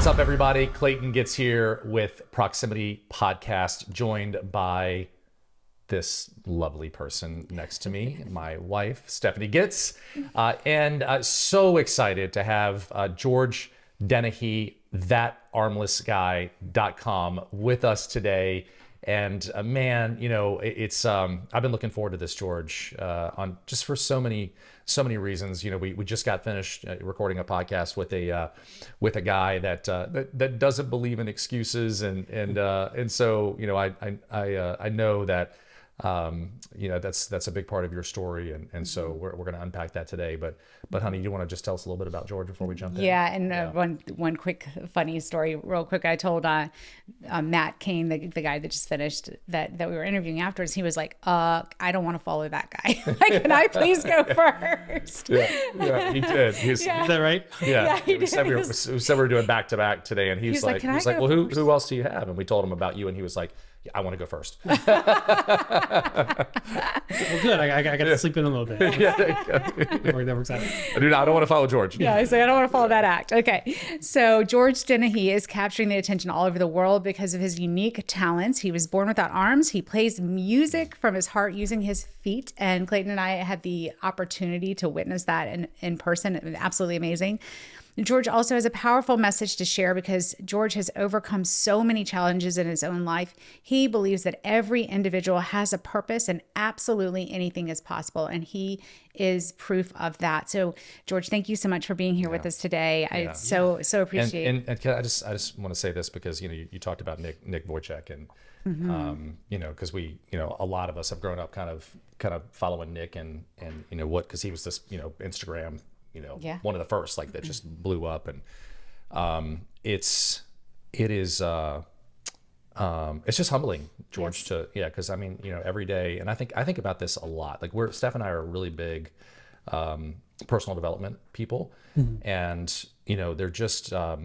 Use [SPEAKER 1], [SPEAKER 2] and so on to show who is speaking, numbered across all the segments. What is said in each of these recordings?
[SPEAKER 1] What's up, everybody? Clayton Gets here with Proximity Podcast, joined by this lovely person next to me, my wife, Stephanie Gitz. And so excited to have George Dennehy, thatarmlessguy.com, with us today. And man, you know, it's I've been looking forward to this, George, on just for so many reasons. You know, we just got finished recording a podcast with a guy that doesn't believe in excuses, and so, you know, I know that you know, that's a big part of your story, and so we're going to unpack that today. But honey, you want to just tell us a little bit about George before we jump in?
[SPEAKER 2] Yeah, and one quick funny story, real quick. I told Matt Kane, the guy that just finished, that we were interviewing afterwards. He was like, "I don't want to follow that guy. Like, can I please go first?"
[SPEAKER 1] Yeah, he did. Is
[SPEAKER 3] that right?
[SPEAKER 1] Yeah, we said we were doing back to back today, and he's like, "Well, who else do you have?" And we told him about you, and he was like, "I want to go first."
[SPEAKER 3] Well, good. I got to sleep in a little bit.
[SPEAKER 1] Yeah,
[SPEAKER 3] that works out.
[SPEAKER 1] I don't want to follow George.
[SPEAKER 2] Yeah, I say I don't want to follow that act. Okay, so George Dennehy is capturing the attention all over the world because of his unique talents. He was born without arms. He plays music from his heart using his feet. And Clayton and I had the opportunity to witness that in person. It was absolutely amazing. George also has a powerful message to share because George has overcome so many challenges in his own life. He believes that every individual has a purpose and absolutely anything is possible. And he is proof of that. So, George, thank you so much for being here with us today. I so appreciate it.
[SPEAKER 1] And I just want to say this because, you know, you talked about Nick Wojcik, and you know, because we, you know, a lot of us have grown up kind of following Nick, and you know what, because he was this, you know, Instagram, you know, one of the first, like, that just blew up. And it's just humbling, George, because I mean, you know, every day, and I think about this a lot. Like, Steph and I are really big personal development people, and you know, they're just but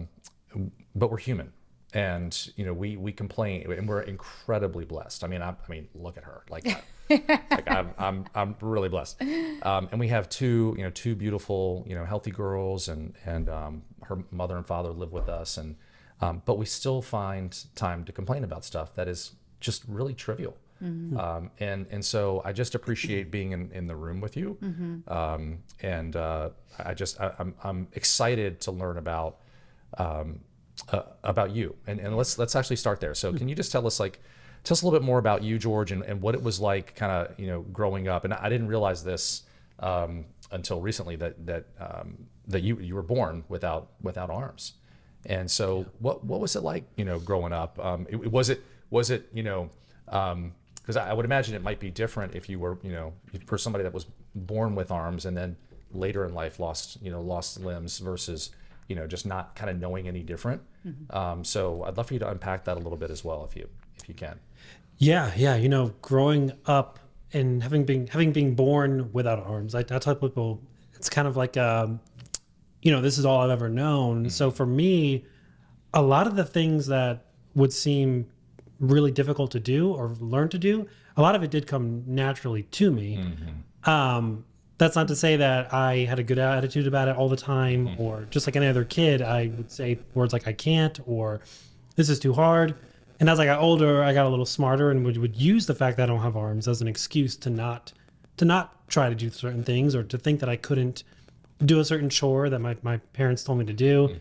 [SPEAKER 1] we're human, and you know, we complain, and we're incredibly blessed. I mean, look at her, like. I'm really blessed, and we have two beautiful, you know, healthy girls, and her mother and father live with us, and but we still find time to complain about stuff that is just really trivial, and so I just appreciate being in the room with you, and I'm excited to learn about you, and let's actually start there. So can you just tell us a little bit more about you, George, and what it was like, kind of, you know, growing up. And I didn't realize this until recently that you were born without arms. And so what was it like, you know, growing up? Was it you know, because I would imagine it might be different if you were, you know, for somebody that was born with arms and then later in life lost limbs versus, you know, just not kind of knowing any different. So I'd love for you to unpack that a little bit as well, if you can.
[SPEAKER 3] Yeah. You know, growing up and having been born without arms, I tell people it's kind of like, you know, this is all I've ever known. So for me, a lot of the things that would seem really difficult to do or learn to do, a lot of it did come naturally to me. That's not to say that I had a good attitude about it all the time, or just like any other kid, I would say words like "I can't" or "this is too hard." And as I got older, I got a little smarter and would use the fact that I don't have arms as an excuse to not try to do certain things, or to think that I couldn't do a certain chore that my parents told me to do.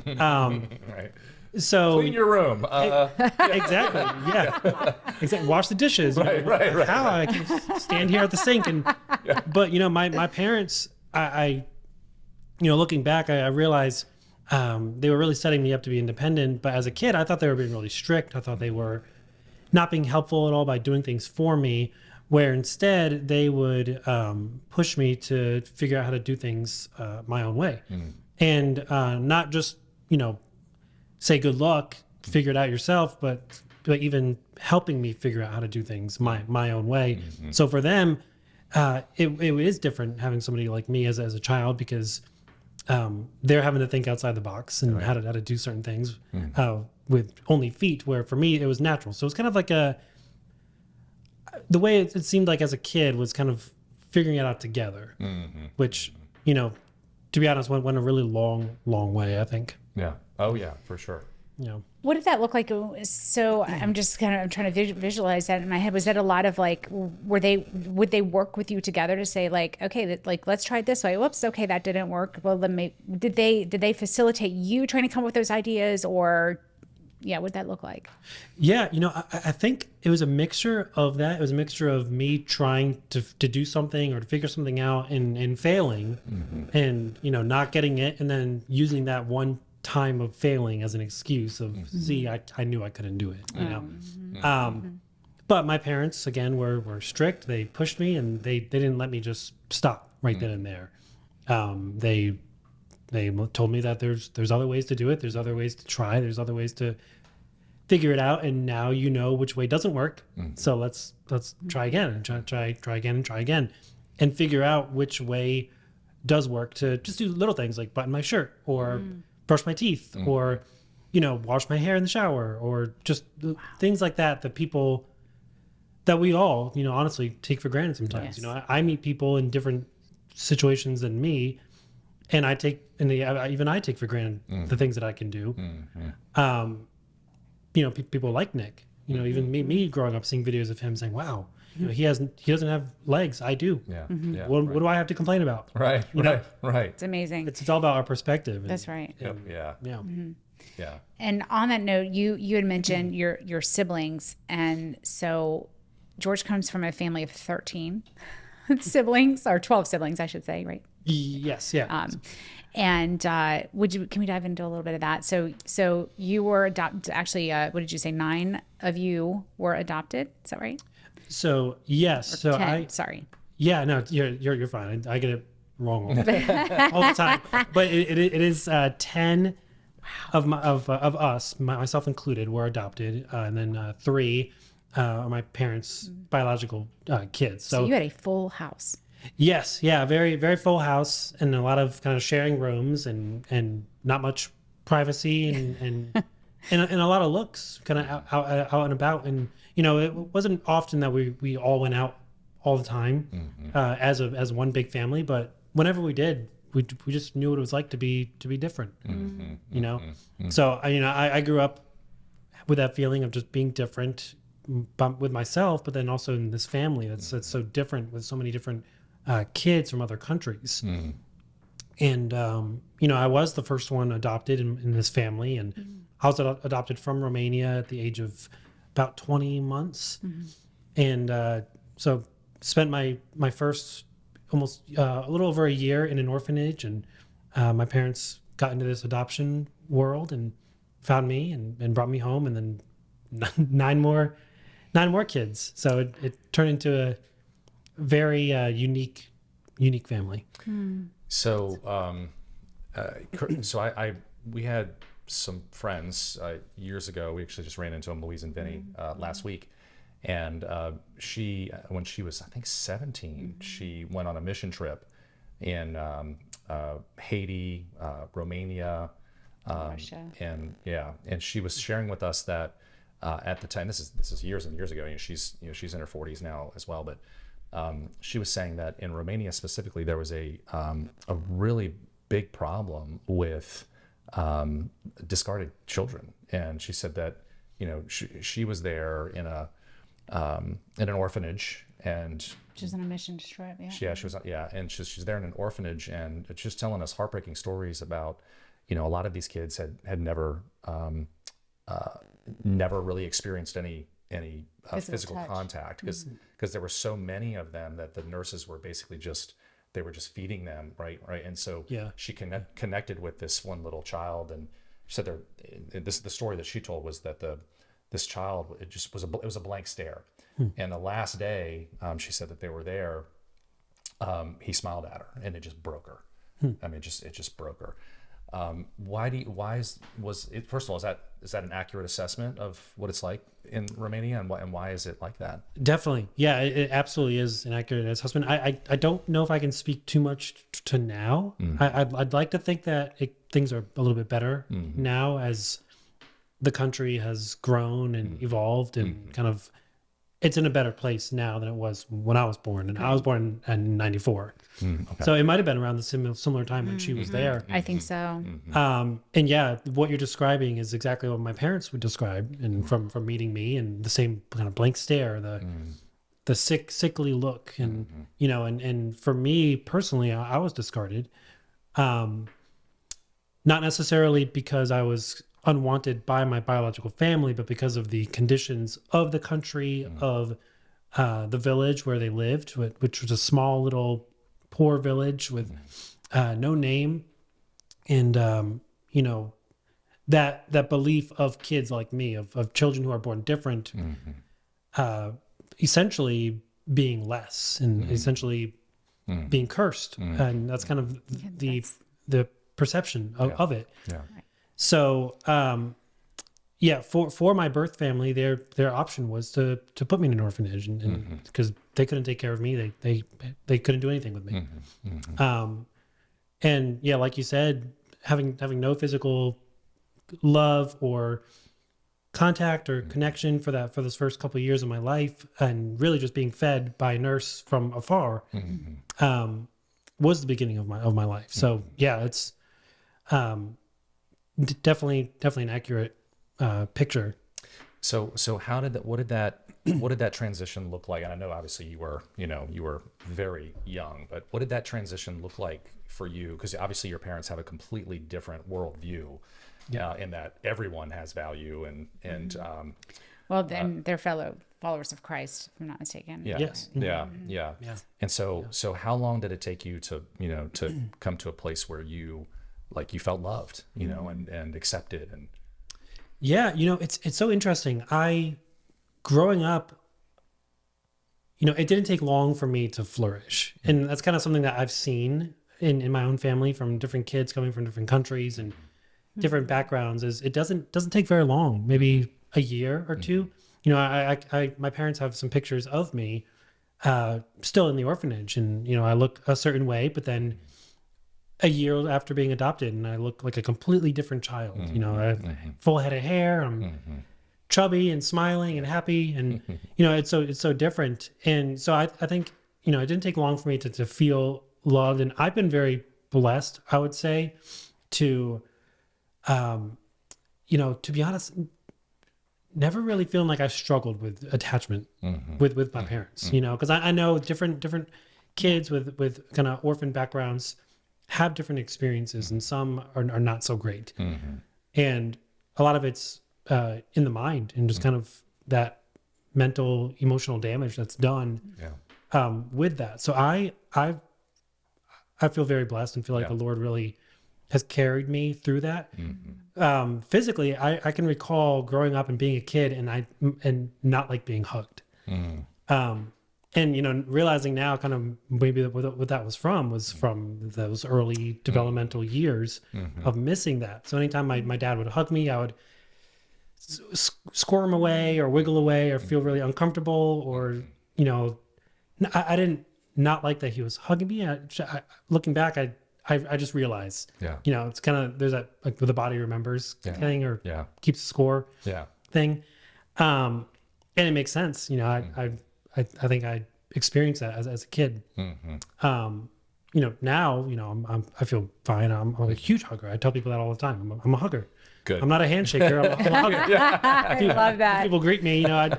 [SPEAKER 1] Right.
[SPEAKER 3] So
[SPEAKER 1] clean your room.
[SPEAKER 3] Exactly. Yeah. Exactly. Wash the dishes.
[SPEAKER 1] Right.
[SPEAKER 3] How I can stand here at the sink but you know, my parents, I you know, looking back, I realized they were really setting me up to be independent. But as a kid, I thought they were being really strict. I thought they were not being helpful at all by doing things for me, where instead they would push me to figure out how to do things my own way. And not just, you know, say good luck, figure it out yourself, but even helping me figure out how to do things my own way. So for them, it is different having somebody like me as a child, because they're having to think outside the box and how to do certain things with only feet, where for me it was natural. So it's kind of like the way it seemed like as a kid was kind of figuring it out together, which, you know, to be honest, went a really long way, I think.
[SPEAKER 1] Yeah. Oh yeah, for sure.
[SPEAKER 3] You know,
[SPEAKER 2] What did that look like? So I'm just I'm trying to visualize that in my head. Was that a lot of like, would they work with you together to say like, okay, like let's try it this way. Whoops, okay, that didn't work. Well, then did they facilitate you trying to come up with those ideas, or yeah, what'd that look like?
[SPEAKER 3] yeah, you know, I think it was a mixture of that. It was a mixture of me trying to do something or to figure something out and failing, and you know, not getting it, and then using that one time of failing as an excuse of see, I knew I couldn't do it, you know. But my parents again were strict. They pushed me, and they didn't let me just stop right then and there. They told me that there's other ways to do it, there's other ways to try, there's other ways to figure it out, and now you know which way doesn't work, so let's try again and try again and try again and figure out which way does work, to just do little things like button my shirt or brush my teeth or, you know, wash my hair in the shower, or just things like that people that we all, you know, honestly take for granted sometimes.
[SPEAKER 2] Yes.
[SPEAKER 3] You know, I meet people in different situations than me, and I take for granted the things that I can do. You know, people like Nick, you know, even me growing up seeing videos of him saying, wow, you know, he doesn't have legs, I do.
[SPEAKER 1] Yeah.
[SPEAKER 3] What do I have to complain about?
[SPEAKER 1] Right. Right.
[SPEAKER 2] It's amazing.
[SPEAKER 3] It's all about our perspective.
[SPEAKER 2] That's right.
[SPEAKER 1] Yep, yeah.
[SPEAKER 3] Yeah.
[SPEAKER 1] Yeah.
[SPEAKER 2] And on that note, you had mentioned your siblings, and so George comes from a family of 13 siblings, or 12 siblings, I should say, right?
[SPEAKER 3] Yes. Yeah.
[SPEAKER 2] And can we dive into a little bit of that? So you were adopted. Actually, what did you say? 9 of you were adopted. Is that right?
[SPEAKER 3] So yes. So
[SPEAKER 2] 10, sorry.
[SPEAKER 3] Yeah. No, you're fine. I get it wrong all the time. But it is 10 of us, myself included, were adopted, and then 3 are my parents' biological kids.
[SPEAKER 2] So you had a full house.
[SPEAKER 3] Yes, yeah, very very full house, and a lot of kind of sharing rooms, and not much privacy, and a lot of looks kind of out and about, and you know, it wasn't often that we all went out all the time as one big family, but whenever we did, we just knew what it was like to be different, you know. So I grew up with that feeling of just being different, with myself, but then also in this family that's so different, with so many different kids from other countries. And you know, I was the first one adopted in this family, and I was adopted from Romania at the age of about 20 months. And so spent my first almost a little over a year in an orphanage, and my parents got into this adoption world and found me and brought me home, and then 9 more kids. So it turned into a very unique family.
[SPEAKER 1] So, we had some friends years ago. We actually just ran into them, Louise and Vinny, last week. And she, when she was, I think, 17, she went on a mission trip in Haiti, Romania,
[SPEAKER 2] Russia.
[SPEAKER 1] and she was sharing with us that at the time, this is years and years ago. She's in her 40s now as well, but she was saying that in Romania specifically, there was a really big problem with discarded children, and she said that she was there in an orphanage, and
[SPEAKER 2] She was on a mission trip.
[SPEAKER 1] she was and she's there in an orphanage, and just telling us heartbreaking stories about a lot of these kids had never really experienced any physical contact, because there were so many of them that the nurses were basically just feeding them, right, and so she connected with this one little child, and she said the story that she told was that this child, it was a blank stare, and the last day she said that they were there, he smiled at her, and it just broke her. I mean, it just broke her. First of all, is that an accurate assessment of what it's like in Romania, and why is it like that?
[SPEAKER 3] Definitely. Yeah, it absolutely is an accurate assessment. I don't know if I can speak too much to now. I'd like to think that things are a little bit better now as the country has grown and evolved and kind of it's in a better place now than it was when I was born, and I was born in '94.
[SPEAKER 1] Okay.
[SPEAKER 3] So it might have been around the similar time when she was there.
[SPEAKER 2] I think so.
[SPEAKER 3] And yeah, what you're describing is exactly what my parents would describe, and from meeting me, and the same kind of blank stare, the sickly look, and you know, and for me personally, I was discarded, not necessarily because I was unwanted by my biological family, but because of the conditions of the country, of the village where they lived, which was a small little poor village with no name, and you know, that belief of kids like me, of children who are born different, essentially being less, and essentially being cursed, and that's kind of the perception of it.
[SPEAKER 1] Yeah.
[SPEAKER 3] So, yeah, for my birth family, their option was to put me in an orphanage, and because they couldn't take care of me, they couldn't do anything with me. And yeah, like you said, having no physical love or contact or connection for those first couple of years of my life, and really just being fed by a nurse from afar, was the beginning of my life. So yeah, it's definitely an accurate picture.
[SPEAKER 1] So what did that transition look like? And I know obviously you were very young, but what did that transition look like for you? Because obviously your parents have a completely different worldview, in that everyone has value, and
[SPEAKER 2] Well, then they're fellow followers of Christ, if I'm not mistaken.
[SPEAKER 1] yeah,
[SPEAKER 3] Yes.
[SPEAKER 1] yeah. And so how long did it take you to come to a place where you felt loved, and accepted? And
[SPEAKER 3] Yeah, it's so interesting. Growing up, it didn't take long for me to flourish. And that's kind of something that I've seen in my own family from different kids coming from different countries and different backgrounds, is it doesn't take very long, maybe a year or two. My parents have some pictures of me still in the orphanage, and, I look a certain way, but then a year after being adopted, and I look like a completely different child. I have full head of hair. I'm chubby and smiling and happy, and it's so different. And so I think it didn't take long for me to feel loved, and I've been very blessed, I would say, to to be honest, never really feeling like I struggled with attachment with my parents. Because I know different kids with kind of orphan backgrounds have different experiences, and some are not so great. And a lot of it's in the mind, and just kind of that mental, emotional damage that's done with that. So I feel very blessed, and feel like the Lord really has carried me through that. Physically, I can recall growing up and being a kid, and not like being hugged. And realizing now kind of maybe what that was from those early developmental years of missing that. So anytime my dad would hug me, I would squirm away or wiggle away or feel really uncomfortable, or I didn't not like that he was hugging me. Looking back, I just realized, it's kind of, there's that, like, the body remembers thing, or keeps score thing. And it makes sense. I think I experienced that as a kid. Now, I feel fine. I'm a huge hugger. I tell people that all the time. I'm a hugger.
[SPEAKER 1] Good.
[SPEAKER 3] I'm not a handshaker. I'm a hugger.
[SPEAKER 2] I love that.
[SPEAKER 3] People greet me, I'm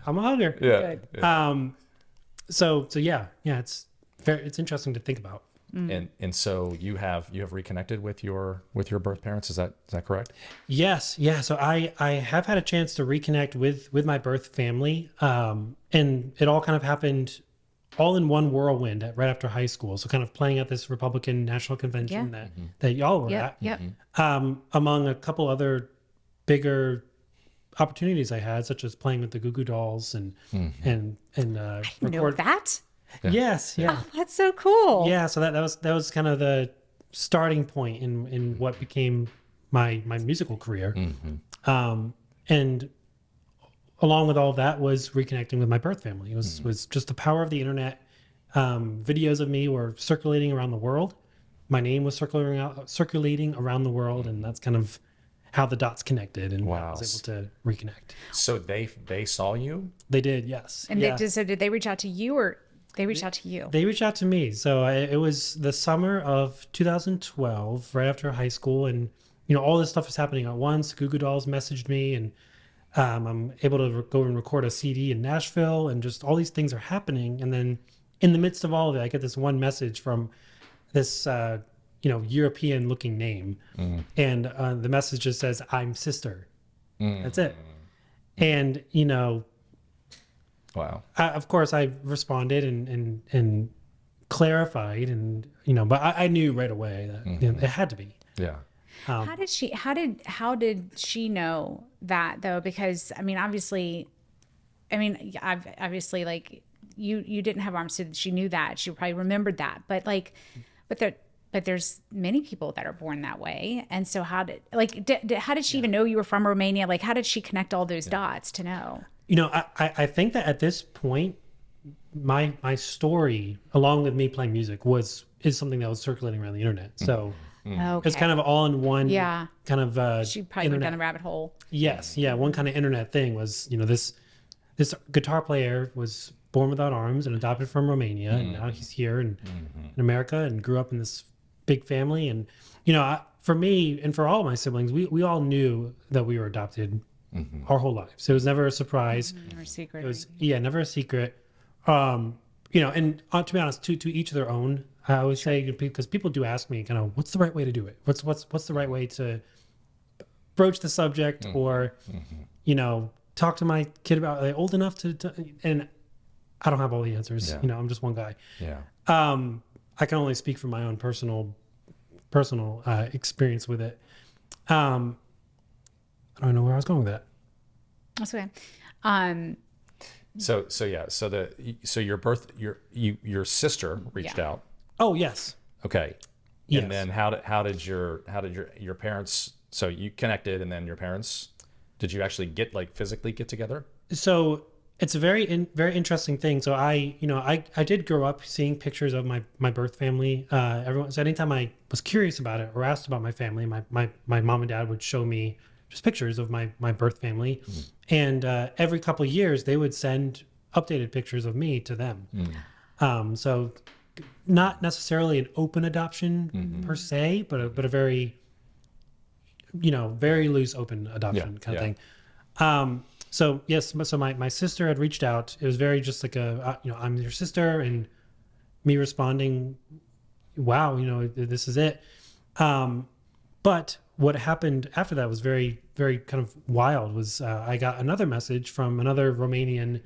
[SPEAKER 3] a hugger.
[SPEAKER 1] yeah.
[SPEAKER 3] So yeah, it's interesting to think about.
[SPEAKER 1] And so you have reconnected with your birth parents. Is that correct?
[SPEAKER 3] Yes. Yeah. So I have had a chance to reconnect with my birth family. And it all kind of happened all in one whirlwind right after high school. So kind of playing at this Republican National Convention that y'all were at. Among a couple other bigger opportunities I had, such as playing with the Goo Goo Dolls and
[SPEAKER 2] Know that?
[SPEAKER 3] Yes. Yeah.
[SPEAKER 2] Oh, that's so cool.
[SPEAKER 3] Yeah, so that was kind of the starting point in what became my musical career. And along with all of that was reconnecting with my birth family. It was just the power of the internet. Videos of me were circulating around the world. My name was circulating around the world, and that's kind of how the dots connected, and I
[SPEAKER 1] Wow.
[SPEAKER 3] was able to reconnect.
[SPEAKER 1] So they saw you?
[SPEAKER 3] They did, yes.
[SPEAKER 2] And
[SPEAKER 3] yeah.
[SPEAKER 2] did they reach out to you, or they reached out to you?
[SPEAKER 3] They reached out to me. So it was the summer of 2012, right after high school, and all this stuff is happening at once. Goo Goo Dolls messaged me, and I'm able to go and record a CD in Nashville, and just all these things are happening. And then in the midst of all of it, I get this one message from this European-looking name, and the message just says, "I'm sister." That's it. And
[SPEAKER 1] Wow.
[SPEAKER 3] of course, I responded and clarified, and but I knew right away that it had to be.
[SPEAKER 1] Yeah.
[SPEAKER 2] How did she know that though? Because obviously, like you didn't have arms, so she knew that. She probably remembered that. But there's many people that are born that way, and so how did she even know you were from Romania? Like, how did she connect all those dots to know?
[SPEAKER 3] I think that at this point, my story, along with me playing music, is something that was circulating around the internet. So it's kind of all in one.
[SPEAKER 2] Yeah.
[SPEAKER 3] Kind of.
[SPEAKER 2] She probably went down the rabbit hole.
[SPEAKER 3] Yes. Yeah. One kind of internet thing was, this guitar player was born without arms and adopted from Romania, and now he's here in America and grew up in this big family. And for me and for all my siblings, we all knew that we were adopted our whole lives. It was never a surprise.
[SPEAKER 2] Never a secret.
[SPEAKER 3] It was never a secret. And to be honest, to each their own. I always say, because people do ask me, kind of, what's the right way to do it? What's the right way to broach the subject, or talk to my kid about, are they old enough to and I don't have all the answers.
[SPEAKER 1] Yeah.
[SPEAKER 3] I'm just one guy.
[SPEAKER 1] Yeah.
[SPEAKER 3] I can only speak from my own personal experience with it. I don't know where I was going with that.
[SPEAKER 2] That's okay.
[SPEAKER 1] So your sister reached out.
[SPEAKER 3] Oh, yes.
[SPEAKER 1] Okay.
[SPEAKER 3] Yes.
[SPEAKER 1] And then how did your parents, so you connected, and then your parents, did you actually physically get together?
[SPEAKER 3] So it's a very interesting thing. So I did grow up seeing pictures of my birth family. So anytime I was curious about it or asked about my family, my mom and dad would show me just pictures of my birth family. And every couple of years they would send updated pictures of me to them. So not necessarily an open adoption per se, but a very, very loose open adoption kind of thing. So yes, so my sister had reached out. It was very just like I'm your sister, and me responding, wow, this is it. But what happened after that was very, very kind of wild. Was I got another message from another Romanian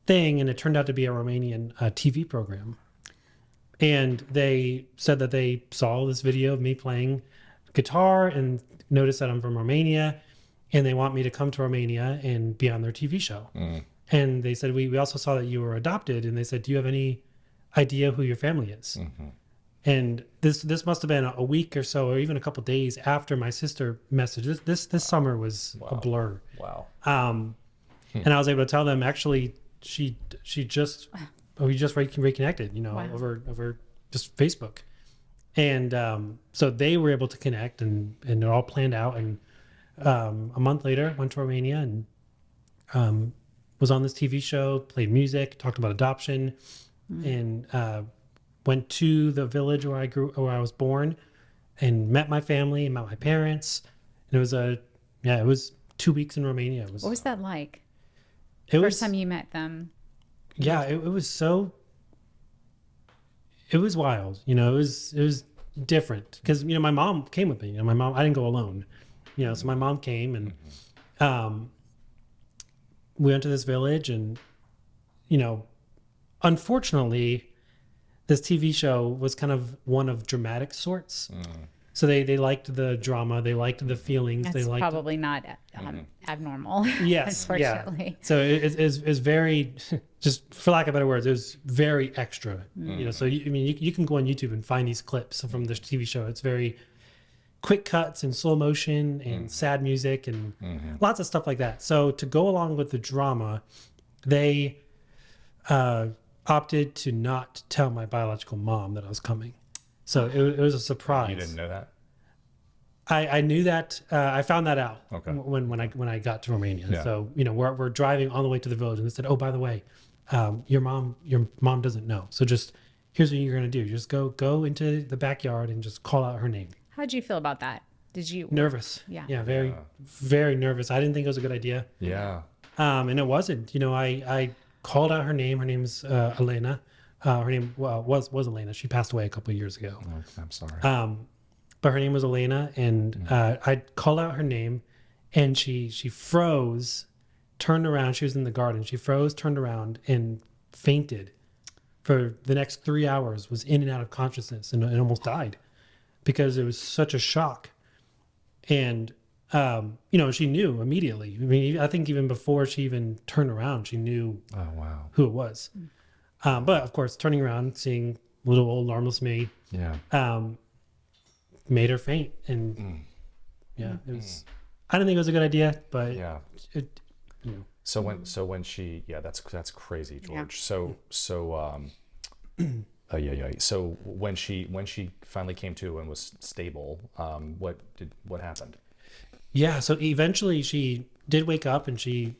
[SPEAKER 3] thing, and it turned out to be a Romanian TV program. And they said that they saw this video of me playing guitar and noticed that I'm from Romania, and they want me to come to Romania and be on their TV show. And they said, we also saw that you were adopted, and they said, do you have any idea who your family is? And this must have been a week or so, or even a couple of days after my sister messaged. This summer was a blur.
[SPEAKER 1] Wow.
[SPEAKER 3] And I was able to tell them, actually, we just reconnected, over just Facebook. And so they were able to connect, and it all planned out. And a month later, went to Romania and was on this TV show, played music, talked about adoption, and went to the village where I was born, and met my family and met my parents. And it was 2 weeks in Romania.
[SPEAKER 2] What was that like?
[SPEAKER 3] First
[SPEAKER 2] time you met them?
[SPEAKER 3] Yeah, it was wild. It was different because my mom came with me. I didn't go alone. So my mom came, and we went to this village, and unfortunately, this TV show was kind of one of dramatic sorts. So they liked the drama, they liked the feelings.
[SPEAKER 2] That's
[SPEAKER 3] they liked
[SPEAKER 2] probably not abnormal.
[SPEAKER 3] Yes,
[SPEAKER 2] unfortunately.
[SPEAKER 3] Yeah. So it's very, just for lack of better words, it was very extra. So you can go on YouTube and find these clips from this TV show. It's very quick cuts and slow motion and sad music and lots of stuff like that. So to go along with the drama, they opted to not tell my biological mom that I was coming. So it was a surprise.
[SPEAKER 1] You didn't know that?
[SPEAKER 3] I knew that. I found that out
[SPEAKER 1] Okay.
[SPEAKER 3] when I got to Romania.
[SPEAKER 1] Yeah.
[SPEAKER 3] So we're driving on the way to the village, and they said, "Oh, by the way, your mom doesn't know. So just here's what you're gonna do. Just go into the backyard and just call out her name."
[SPEAKER 2] How'd you feel about that? Did you?
[SPEAKER 3] Nervous.
[SPEAKER 2] Yeah.
[SPEAKER 3] Yeah. Very nervous. I didn't think it was a good idea.
[SPEAKER 1] Yeah.
[SPEAKER 3] And it wasn't. I called out her name. Her name's Elena. Her name was Elena. She passed away a couple of years ago.
[SPEAKER 1] Oh, I'm sorry.
[SPEAKER 3] But her name was Elena, and I called out her name, and she froze, turned around. She was in the garden. She froze, turned around, and fainted. For the next 3 hours, was in and out of consciousness, and almost died because it was such a shock. And she knew immediately. I mean, I think even before she even turned around, she knew
[SPEAKER 1] Oh, wow.
[SPEAKER 3] who it was. But of course, turning around, seeing little old armless me,
[SPEAKER 1] Yeah.
[SPEAKER 3] made her faint. And yeah, it was. I didn't think it was a good idea, but
[SPEAKER 1] Yeah.
[SPEAKER 3] it,
[SPEAKER 1] So when she, yeah, that's crazy, George. So So when she finally came to and was stable, what happened?
[SPEAKER 3] Yeah, so eventually she did wake up, and she,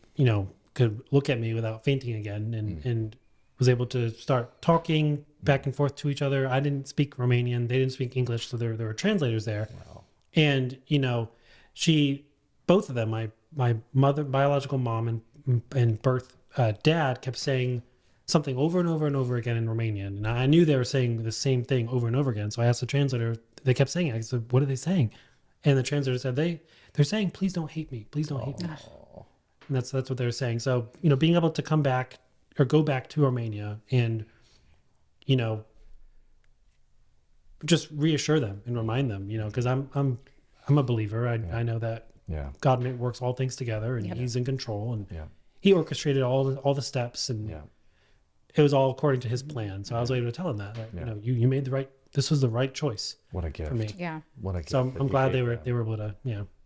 [SPEAKER 3] could look at me without fainting again, and was able to start talking back and forth to each other. I didn't speak Romanian, they didn't speak English, so there were translators there.
[SPEAKER 1] Wow.
[SPEAKER 3] And both of them, my mother, biological mom, and birth dad, kept saying something over and over and over again in Romanian, and I knew they were saying the same thing over and over again. So I asked the translator. They kept saying it. I said, "What are they saying?" And the translator said, "They're saying, please don't hate me. Please don't hate me." And that's what they're saying. So being able to come back or go back to Romania and just reassure them and remind them, because I'm a believer. I know that
[SPEAKER 1] Yeah.
[SPEAKER 3] God works all things together, and He's in control, and
[SPEAKER 1] Yeah.
[SPEAKER 3] He orchestrated all the steps, and
[SPEAKER 1] Yeah.
[SPEAKER 3] it was all according to His plan. So I was able to tell them that, you made the right. This was the right choice
[SPEAKER 1] What a gift.
[SPEAKER 3] for me.
[SPEAKER 2] Yeah.
[SPEAKER 1] What a gift.
[SPEAKER 3] So
[SPEAKER 1] that
[SPEAKER 3] I'm
[SPEAKER 1] you
[SPEAKER 3] glad
[SPEAKER 1] gave
[SPEAKER 3] they were
[SPEAKER 1] them.
[SPEAKER 3] able to.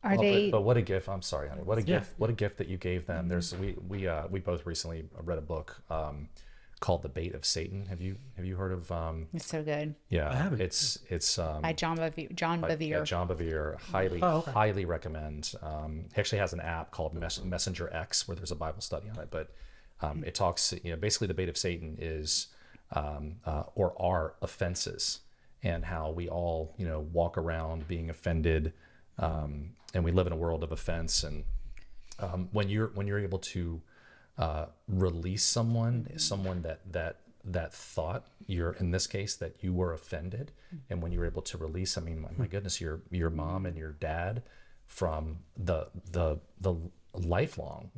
[SPEAKER 2] Are
[SPEAKER 1] Well,
[SPEAKER 2] they?
[SPEAKER 1] but what a gift! I'm sorry, honey. What a
[SPEAKER 3] Yeah.
[SPEAKER 1] gift! What a gift that you gave them. There's we both recently read a book called The Bait of Satan. Have you heard of?
[SPEAKER 2] It's so good.
[SPEAKER 1] Yeah,
[SPEAKER 3] I haven't.
[SPEAKER 1] It's
[SPEAKER 2] By John Bevere.
[SPEAKER 1] Yeah, John Bevere. Highly recommend. He actually has an app called Messenger X where there's a Bible study on it. But it talks. Basically, the bait of Satan is or are offenses, and how we all walk around being offended, and we live in a world of offense. And when you're able to release someone that thought, you're in this case that you were offended, and when you're able to release, I mean, my goodness, your mom and your dad from the lifelong,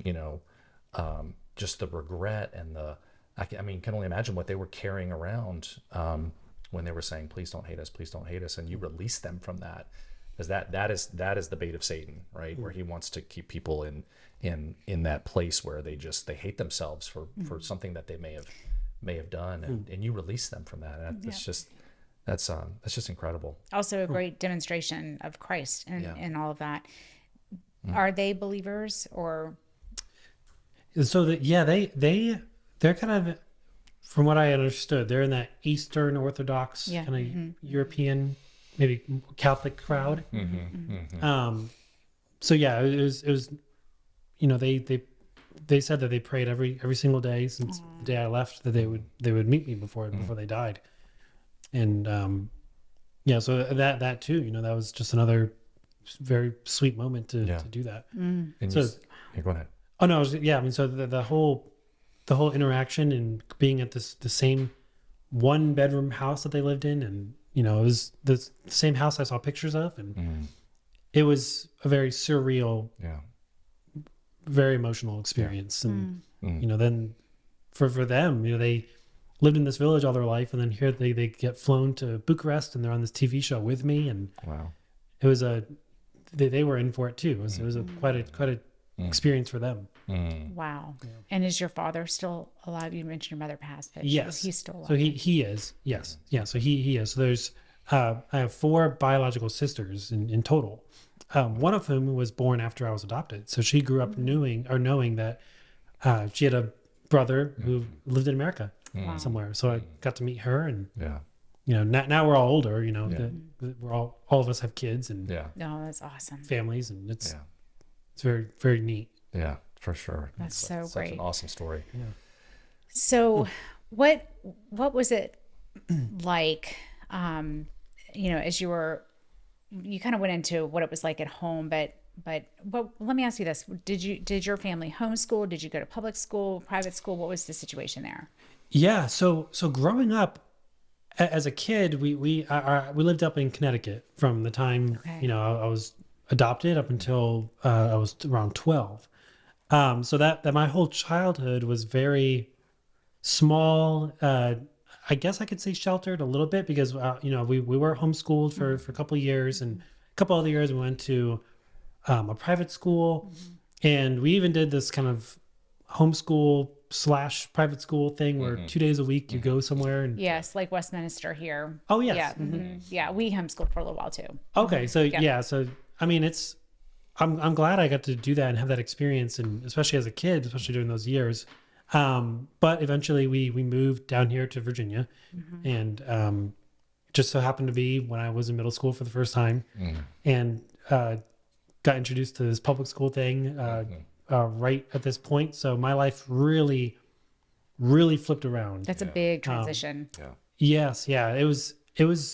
[SPEAKER 1] just the regret and I mean, can only imagine what they were carrying around when they were saying, please don't hate us, and you release them from that. Because that is the bait of Satan, right? Where he wants to keep people in that place where they hate themselves for something that they may have done, and you release them from that. And that's just incredible.
[SPEAKER 2] Also a great demonstration of Christ and all of that. Are they believers or?
[SPEAKER 3] So they're kind of, from what I understood, they're in that Eastern Orthodox kind of European, maybe Catholic crowd. So yeah, it was they said that they prayed every single day since the day I left, that they would meet me before they died. And so that too, that was just another very sweet moment to do that.
[SPEAKER 1] And
[SPEAKER 3] So
[SPEAKER 1] go ahead.
[SPEAKER 3] Oh no, I mean, so the whole interaction and being at the same 1-bedroom house that they lived in, and it was the same house I saw pictures of, and it was a very surreal, very emotional experience. And then for them, they lived in this village all their life, and then here they get flown to Bucharest, and they're on this TV show with me, and
[SPEAKER 1] Wow.
[SPEAKER 3] it was they were in for it too. It was quite a experience for them.
[SPEAKER 2] Wow. And is your father still alive? You mentioned your mother passed, but
[SPEAKER 3] Yes,
[SPEAKER 2] he's still alive.
[SPEAKER 3] So he is. Yes, yeah. So he is. So there's I have 4 biological sisters in total. One of whom was born after I was adopted. So she grew up knowing that she had a brother who lived in America somewhere. So I got to meet her, and now we're all older, we're all of us have kids and
[SPEAKER 1] Yeah.
[SPEAKER 2] No, that's awesome.
[SPEAKER 3] families, and it's
[SPEAKER 1] Yeah.
[SPEAKER 3] very, very neat.
[SPEAKER 1] Yeah, for sure.
[SPEAKER 2] That's
[SPEAKER 1] It's
[SPEAKER 2] so
[SPEAKER 1] such
[SPEAKER 2] great.
[SPEAKER 1] an awesome story.
[SPEAKER 2] So what was it like, as you kind of went into what it was like at home, but let me ask you this. Did your family homeschool? Did you go to public school, private school? What was the situation there?
[SPEAKER 3] Yeah. So growing up as a kid, we lived up in Connecticut from the time,
[SPEAKER 2] Okay.
[SPEAKER 3] I was adopted up until I was around 12. So that my whole childhood was very small. I guess I could say sheltered a little bit because, we were homeschooled for a couple of years, and a couple other years we went to a private school, and we even did this kind of homeschool / private school thing where 2 days a week you go somewhere. And
[SPEAKER 2] Yes, like Westminster here.
[SPEAKER 3] oh yes,
[SPEAKER 2] Yeah. Yeah, we homeschooled for a little while too.
[SPEAKER 3] okay. So so I mean, I'm glad I got to do that and have that experience, and especially as a kid, especially during those years. But eventually we moved down here to Virginia, and just so happened to be when I was in middle school for the first time, and got introduced to this public school thing right at this point. So my life really, really flipped around.
[SPEAKER 2] That's a big transition.
[SPEAKER 1] Yeah.
[SPEAKER 3] Yes, yeah, it was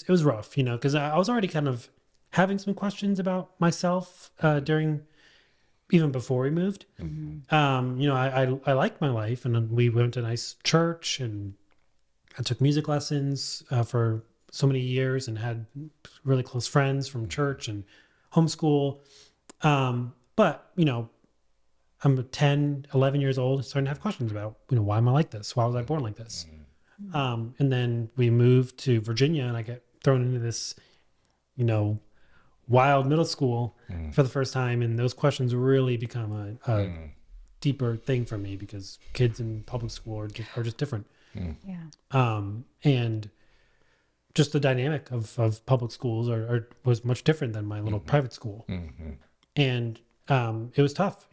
[SPEAKER 3] rough, because I was already kind of having some questions about myself during. Even before we moved, I liked my life, and we went to a nice church, and I took music lessons for so many years, and had really close friends from church and homeschool. But I'm 10, 11 years old, starting to have questions about why am I like this? Why was I born like this? And then we moved to Virginia, and I get thrown into this, wild middle school for the first time, and those questions really become a deeper thing for me because kids in public school are just different.
[SPEAKER 2] Yeah.
[SPEAKER 3] And just the dynamic of public schools was much different than my little private school. And it was tough.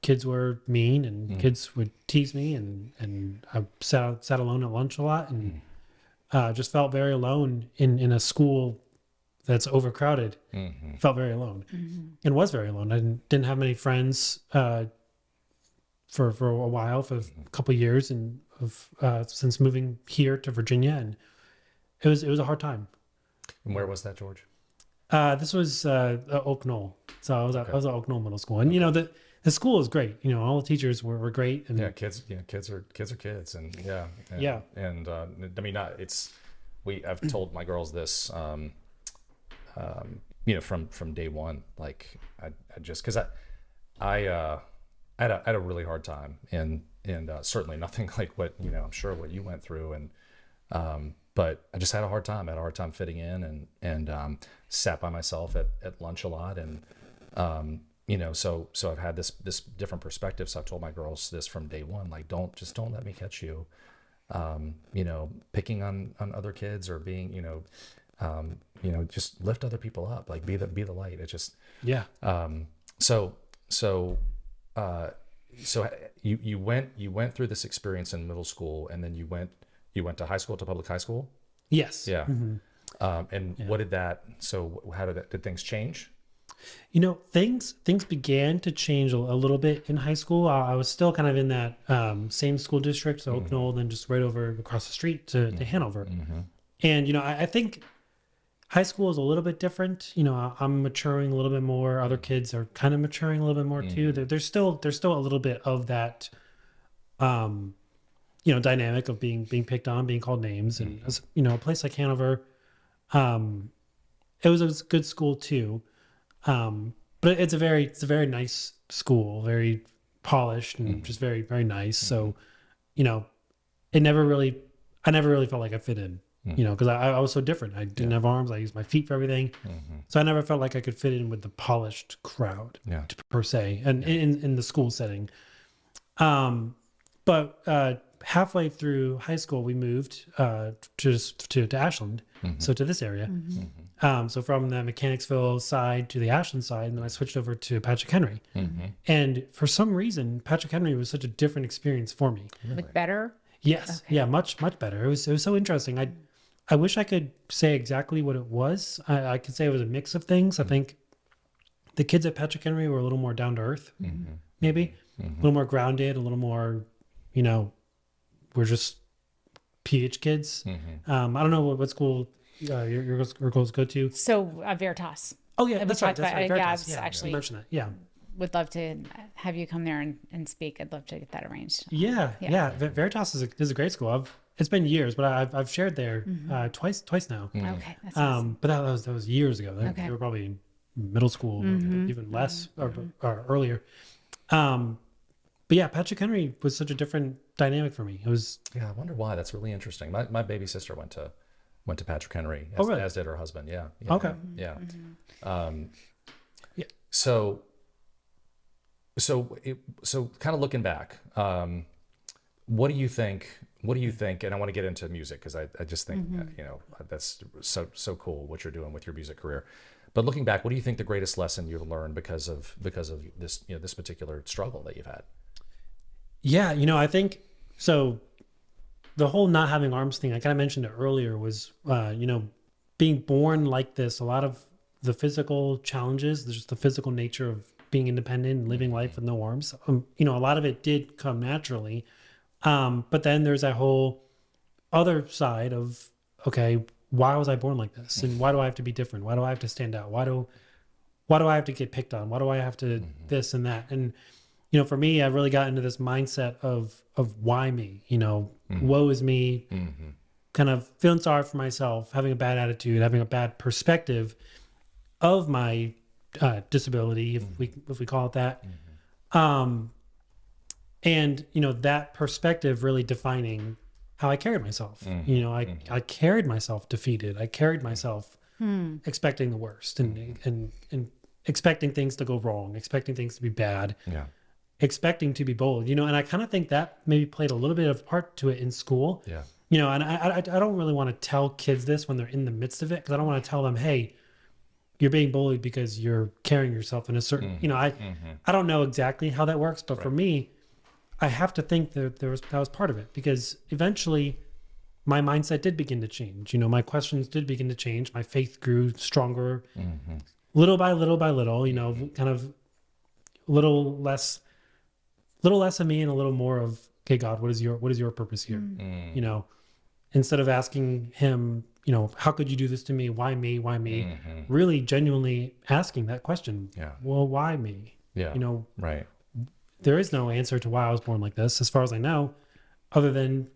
[SPEAKER 3] Kids were mean, and kids would tease me, and I sat alone at lunch a lot, and just felt very alone in a school that's overcrowded. Felt very alone, and was very alone. I didn't have many friends for a while, for a couple of years, and since moving here to Virginia, and it was a hard time.
[SPEAKER 1] And where was that, George?
[SPEAKER 3] This was Oak Knoll. So I was at Oak Knoll Middle School, and the school is great. All the teachers were great, and
[SPEAKER 1] Kids are kids, and and I mean, I've told my girls this, from day one. Like I just because I had a really hard time, and certainly nothing like what I'm sure what you went through, and but I just had a hard time. I had a hard time fitting in, and sat by myself at lunch a lot, and so I've had this different perspective. So I've told my girls this from day one, like don't let me catch you, picking on other kids, or being, just lift other people up, like be the light. It just, So you went through this experience in middle school, and then you went to high school, to public high school.
[SPEAKER 3] Yes.
[SPEAKER 1] Yeah. What did that? So how did things change?
[SPEAKER 3] Things began to change a little bit in high school. I was still kind of in that same school district, so Oak Knoll, then just right over across the street to Hanover. And I think high school is a little bit different. I'm maturing a little bit more. Other kids are kind of maturing a little bit more too. There's still a little bit of that, dynamic of being picked on, being called names, and a place like Hanover, it was a good school too. But it's a very nice school, very polished, and just very, very nice. So, I never really felt like I fit in, because I was so different. I didn't have arms. I used my feet for everything. So I never felt like I could fit in with the polished crowd per se, and in the school setting. But halfway through high school, we moved to Ashland, so to this area. So from the Mechanicsville side to the Ashland side, and then I switched over to Patrick Henry. And for some reason, Patrick Henry was such a different experience for me.
[SPEAKER 2] Like better?
[SPEAKER 3] Yes, yeah, much better. It was so interesting. I wish I could say exactly what it was. I could say it was a mix of things. I think the kids at Patrick Henry were a little more down to earth, maybe a little more grounded, a little more, we're just PH kids. I don't know what school your girls go to.
[SPEAKER 2] So Veritas.
[SPEAKER 3] Oh yeah, that's right.
[SPEAKER 2] talked about-
[SPEAKER 3] Veritas.
[SPEAKER 2] yeah, actually-
[SPEAKER 3] you mentioned that. Yeah.
[SPEAKER 2] Would love to have you come there and speak. I'd love to get that arranged.
[SPEAKER 3] Yeah. Veritas is a great school. It's been years, but I've shared there twice now.
[SPEAKER 2] Okay, that's awesome.
[SPEAKER 3] But that was years ago. They were probably in middle school, even less or earlier. But yeah, Patrick Henry was such a different dynamic for me. It was.
[SPEAKER 1] Yeah, I wonder why. That's really interesting. My baby sister went to Patrick Henry,
[SPEAKER 3] really?
[SPEAKER 1] as did her husband. Yeah.
[SPEAKER 3] Okay.
[SPEAKER 1] Yeah.
[SPEAKER 3] Yeah.
[SPEAKER 1] So kind of looking back, what do you think? And I want to get into music because I just think that's so cool what you're doing with your music career. But looking back, what do you think the greatest lesson you've learned because of this this particular struggle that you've had?
[SPEAKER 3] Yeah, I think so. The whole not having arms thing, I kind of mentioned it earlier, was being born like this. A lot of the physical challenges, just the physical nature of being independent and living life with no arms. A lot of it did come naturally. But then there's that whole other side of, okay, why was I born like this? And why do I have to be different? Why do I have to stand out? Why do I have to get picked on? Why do I have to this and that? And, for me, I really got into this mindset of why me, woe is me, kind of feeling sorry for myself, having a bad attitude, having a bad perspective of my disability, if we call it that. And, that perspective really defining how I carried myself. I carried myself defeated. I carried myself expecting the worst and expecting things to go wrong, expecting things to be bad, expecting to be bold, and I kind of think that maybe played a little bit of part to it in school.
[SPEAKER 1] Yeah.
[SPEAKER 3] And I don't really want to tell kids this when they're in the midst of it, because I don't want to tell them, hey, you're being bullied because you're carrying yourself in a certain, I don't know exactly how that works, but for me, I have to think that that was part of it, because eventually my mindset did begin to change. My questions did begin to change. My faith grew stronger, little by little by little, kind of little less of me and a little more of, okay, God, what is your purpose here? Instead of asking him, how could you do this to me? Why me? Why me? Really genuinely asking that question.
[SPEAKER 1] Yeah.
[SPEAKER 3] Well, why me?
[SPEAKER 1] Yeah. Right.
[SPEAKER 3] There is no answer to why I was born like this, as far as I know, other than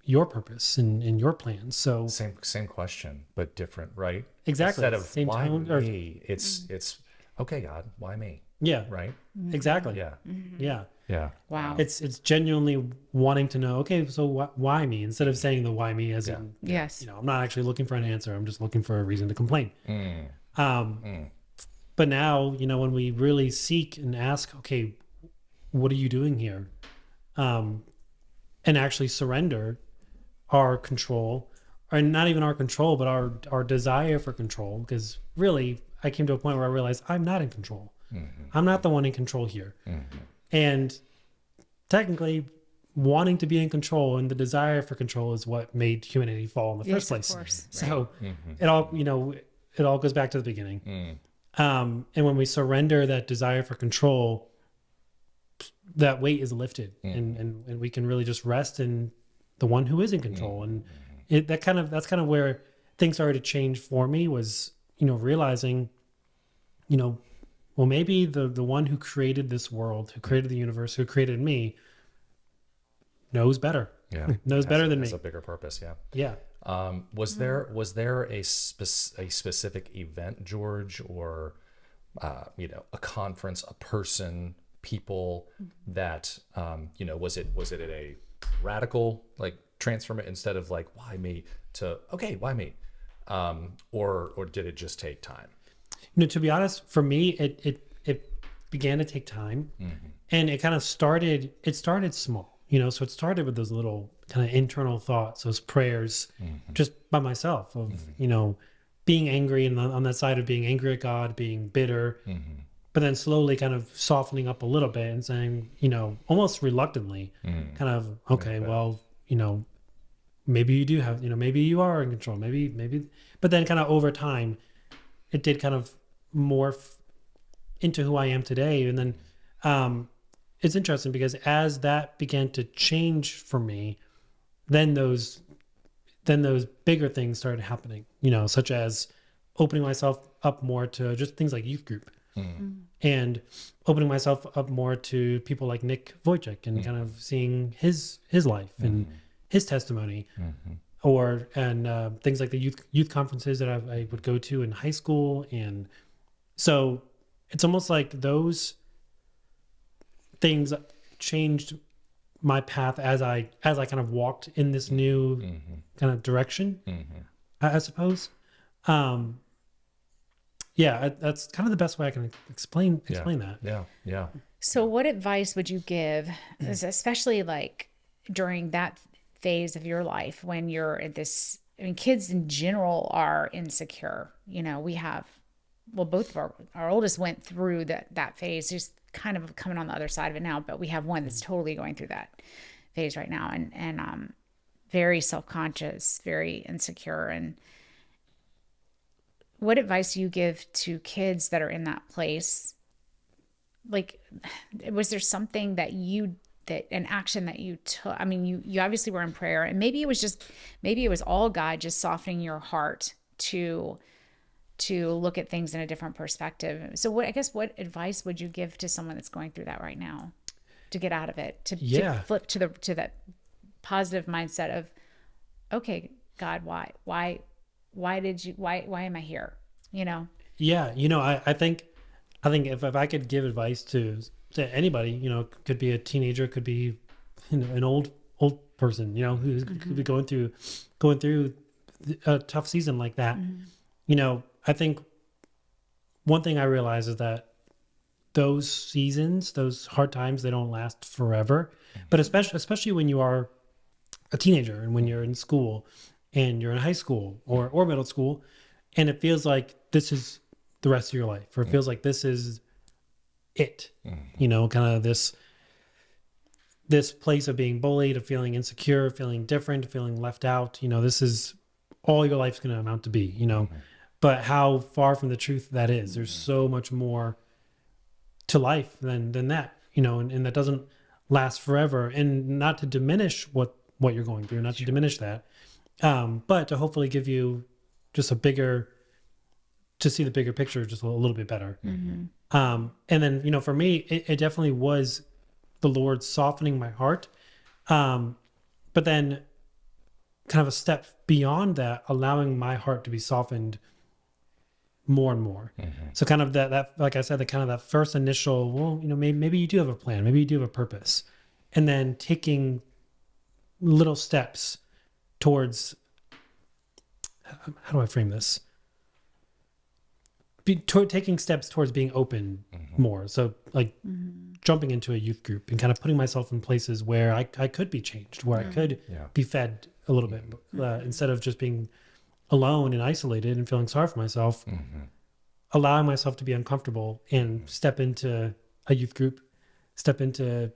[SPEAKER 3] your purpose and your plans. So
[SPEAKER 1] same question, but different, right?
[SPEAKER 3] Exactly.
[SPEAKER 1] Instead of
[SPEAKER 3] same
[SPEAKER 1] why
[SPEAKER 3] tone,
[SPEAKER 1] me, it's okay, God, why me?
[SPEAKER 3] Yeah.
[SPEAKER 1] Right.
[SPEAKER 3] Exactly.
[SPEAKER 1] Yeah.
[SPEAKER 3] Yeah.
[SPEAKER 1] Yeah.
[SPEAKER 2] Wow.
[SPEAKER 3] It's genuinely wanting to know, okay, so why me? Instead of saying the why me as in,
[SPEAKER 2] Yes.
[SPEAKER 3] I'm not actually looking for an answer. I'm just looking for a reason to complain. But now, when we really seek and ask, okay, what are you doing here? And actually surrender our control, or not even our control, but our desire for control. Because really, I came to a point where I realized I'm not in control. I'm not the one in control here. And technically, wanting to be in control and the desire for control is what made humanity fall in the first place.
[SPEAKER 2] Of course.
[SPEAKER 3] So it all goes back to the beginning. And when we surrender that desire for control, that weight is lifted, and we can really just rest in the one who is in control. And that's kind of where things started to change for me, was realizing, well, maybe the one who created this world, who created the universe, who created me, knows better.
[SPEAKER 1] Yeah.
[SPEAKER 3] knows better than me.
[SPEAKER 1] Has a bigger purpose. Yeah.
[SPEAKER 3] Yeah.
[SPEAKER 1] Was there a specific event, George, or a conference, a person, people that was it at a radical transformation, instead of why me, to okay, why me, or did it just take time?
[SPEAKER 3] To be honest, for me, it began to take time, and it kind of started. It started small, So it started with those little kind of internal thoughts, those prayers, just by myself of being angry, and on that side of being angry at God, being bitter, but then slowly kind of softening up a little bit and saying, almost reluctantly, kind of, okay, well, maybe you do have, maybe you are in control, maybe, but then kind of over time, it did kind of morph into who I am today. And then it's interesting because as that began to change for me, then those bigger things started happening, such as opening myself up more to just things like youth group and opening myself up more to people like Nick Wojcik and kind of seeing his life and his testimony and things like the youth conferences that I would go to in high school. And so it's almost like those things changed my path as I kind of walked in this new kind of direction, I suppose. That's kind of the best way I can explain that.
[SPEAKER 1] Yeah.
[SPEAKER 2] So what advice would you give, especially like during that phase of your life when you're at this, I mean, kids in general are insecure. We have, well, both of our oldest went through that phase, just kind of coming on the other side of it now, but we have one that's totally going through that phase right now and very self-conscious, very insecure. And what advice do you give to kids that are in that place? Like, was there something that an action that you took? I mean, you obviously were in prayer, and maybe it was all God just softening your heart to look at things in a different perspective. So what advice would you give to someone that's going through that right now to get out of it, to flip to that positive mindset of, okay, God, why am I here?
[SPEAKER 3] Yeah. I think if I could give advice to anybody, could be a teenager, could be, an old person, who could be going through a tough season like that. I think one thing I realize is that those seasons, those hard times, they don't last forever. But especially when you are a teenager and when you're in school and you're in high school or middle school, and it feels like this is the rest of your life, or it feels like this is it, kind of this place of being bullied, of feeling insecure, feeling different, feeling left out. This is all your life's going to amount to be, but how far from the truth that is. There's so much more to life than that, and that doesn't last forever. And not to diminish what you're going through, not to diminish that, but to hopefully give you just to see the bigger picture just a little bit better. And then, for me, it definitely was the Lord softening my heart. But then kind of a step beyond that, allowing my heart to be softened more and more. So kind of that, like I said, the kind of that first initial, well, maybe you do have a plan, maybe you do have a purpose. And then taking little steps towards, how do I frame this? Taking steps towards being open more. So like jumping into a youth group and kind of putting myself in places where I could be changed, where I could be fed a little bit, instead of just being alone and isolated and feeling sorry for myself, allowing myself to be uncomfortable and step into a youth group, step into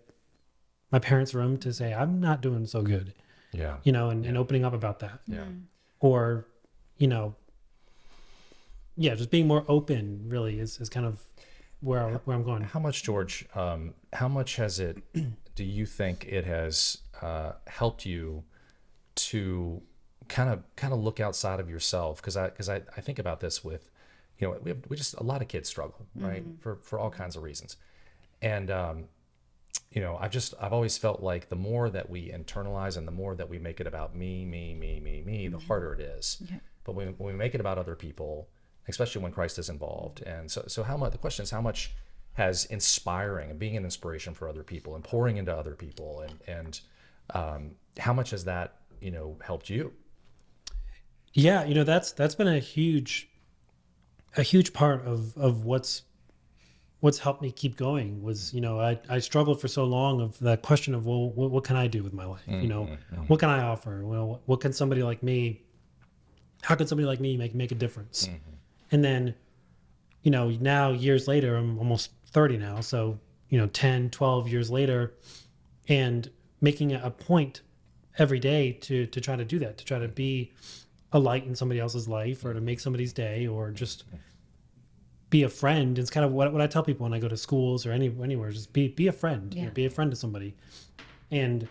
[SPEAKER 3] my parents' room to say, I'm not doing so good. And opening up about that. Or, just being more open really is kind of where I'm going.
[SPEAKER 1] How much, George, how much do you think it has helped you to kind of look outside of yourself? Because I think about this with, we just, a lot of kids struggle, right? For all kinds of reasons. And, I've always felt like the more that we internalize and the more that we make it about me, the harder it is. But when we make it about other people, especially when Christ is involved. And so the question is, how much has inspiring and being an inspiration for other people and pouring into other people and how much has that, helped you?
[SPEAKER 3] Yeah, that's been a huge part of what's helped me keep going was, I struggled for so long of that question of, well, what can I do with my life? What can I offer? Well, what can somebody like me, how can somebody like me make a difference? And then, now years later, I'm almost 30 now. So, 10, 12 years later, and making a point every day to try to do that, to try to be a light in somebody else's life, or to make somebody's day, or just be a friend. It's kind of what I tell people when I go to schools or anywhere, just be a friend,
[SPEAKER 2] Yeah.
[SPEAKER 3] be a friend to somebody. And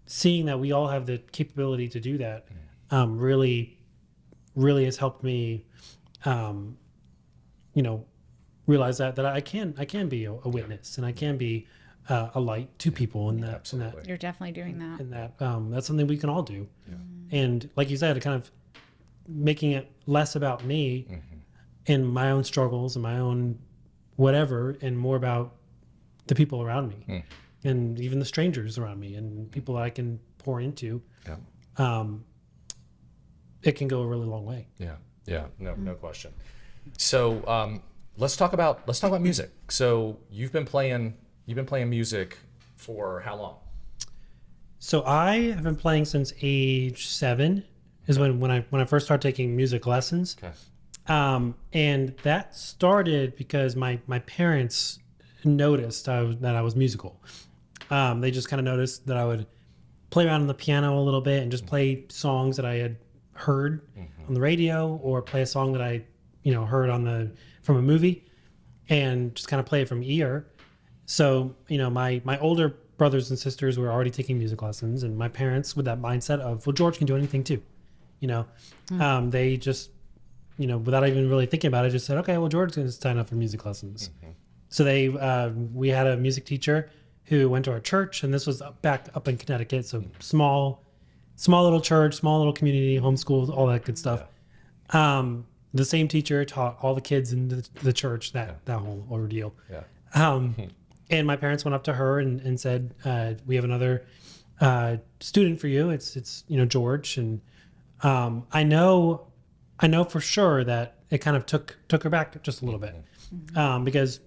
[SPEAKER 3] seeing that we all have the capability to do that, really has helped me, realize that I can be a witness, and I can be a light to people, and
[SPEAKER 1] Absolutely.
[SPEAKER 2] You're definitely doing that.
[SPEAKER 3] and that's something we can all do. And like you said, kind of making it less about me and my own struggles and my own whatever, and more about the people around me, and even the strangers around me, and people that I can pour into. It can go a really long way.
[SPEAKER 1] No question. So let's talk about music. So you've been playing music for how long?
[SPEAKER 3] So I have been playing since age 7 is when I first started taking music lessons.
[SPEAKER 1] Okay.
[SPEAKER 3] And that started because my parents noticed that I was musical. They just kind of noticed that I would play around on the piano a little bit and just play songs that I had heard on the radio, or play a song that I heard from a movie, and just kind of play it from ear. So my older brothers and sisters were already taking music lessons, and my parents, with that mindset of, well, George can do anything too. They just, without even really thinking about it, just said, okay, well, George's going to sign up for music lessons. So we had a music teacher who went to our church, and this was back up in Connecticut. So small little church, small little community, homeschool, all that good stuff. The same teacher taught all the kids in the church that whole ordeal. And my parents went up to her and said, we have another student for you. It's George. And I know for sure that it kind of took her back just a little bit, because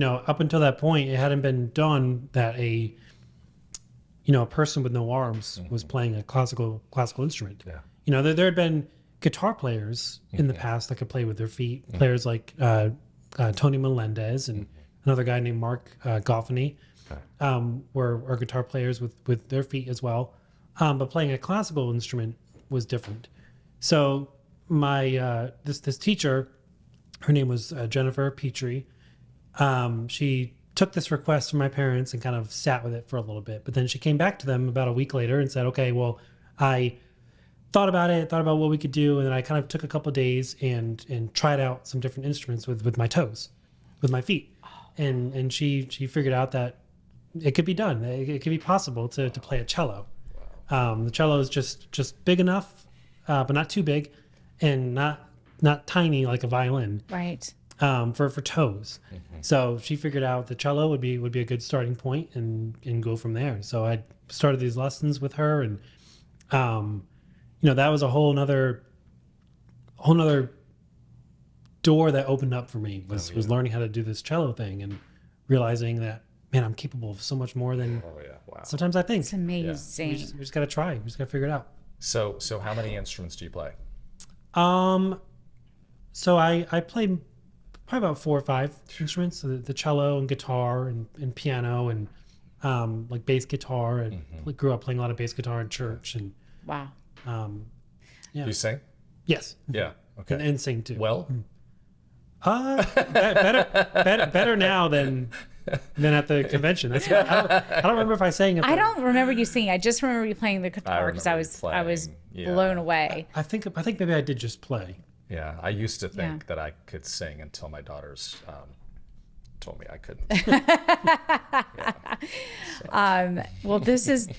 [SPEAKER 3] up until that point, it hadn't been done that a person with no arms was playing a classical instrument. There had been guitar players in the past that could play with their feet. Players like Tony Melendez and another guy named Mark Goffney were guitar players with their feet as well. But playing a classical instrument was different. So my this teacher, her name was Jennifer Petrie. She took this request from my parents and kind of sat with it for a little bit. But then she came back to them about a week later and said, okay, well, I thought about what we could do. And then I kind of took a couple of days and tried out some different instruments with my toes, with my feet. And she figured out that it could be done. It could be possible to play a cello. The cello is just big enough, but not too big, and not tiny like a violin.
[SPEAKER 2] Right.
[SPEAKER 3] For toes. So she figured out the cello would be a good starting point, and go from there. So I started these lessons with her, and that was a whole nother door that opened up for me, was learning how to do this cello thing, and realizing that, man, I'm capable of so much more than sometimes I think.
[SPEAKER 2] It's amazing.
[SPEAKER 3] We just got to try. We just got to figure it out.
[SPEAKER 1] So how many instruments do you play?
[SPEAKER 3] So I play probably about 4 or 5 instruments: the cello and guitar and piano and like bass guitar, and grew up playing a lot of bass guitar in church. And
[SPEAKER 2] wow.
[SPEAKER 1] Do you sing?
[SPEAKER 3] Yes.
[SPEAKER 1] Yeah. Okay.
[SPEAKER 3] And sing too.
[SPEAKER 1] Well,
[SPEAKER 3] better now than at the convention. I don't remember if I sang.
[SPEAKER 2] I don't remember you singing. I just remember you playing the guitar because I was blown away.
[SPEAKER 3] I think maybe I did just play.
[SPEAKER 1] Yeah, I used to think that I could sing until my daughters told me I couldn't.
[SPEAKER 2] Well, this is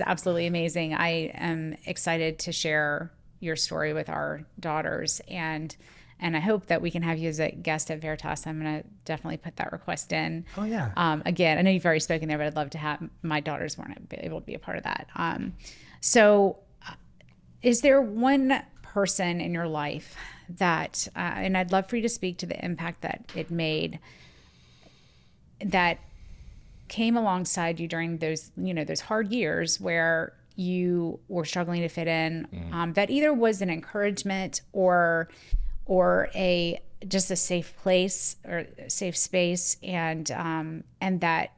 [SPEAKER 2] absolutely amazing. I am excited to share your story with our daughters, and I hope that we can have you as a guest at Veritas. I'm going to definitely put that request in.
[SPEAKER 3] Oh yeah.
[SPEAKER 2] Again, I know you've already spoken there, but I'd love to have my daughters weren't able to be a part of that. So, is there one person in your life that, and I'd love for you to speak to the impact that it made, that came alongside you during those hard years where you were struggling to fit in, that either was an encouragement or just a safe place or safe space, and that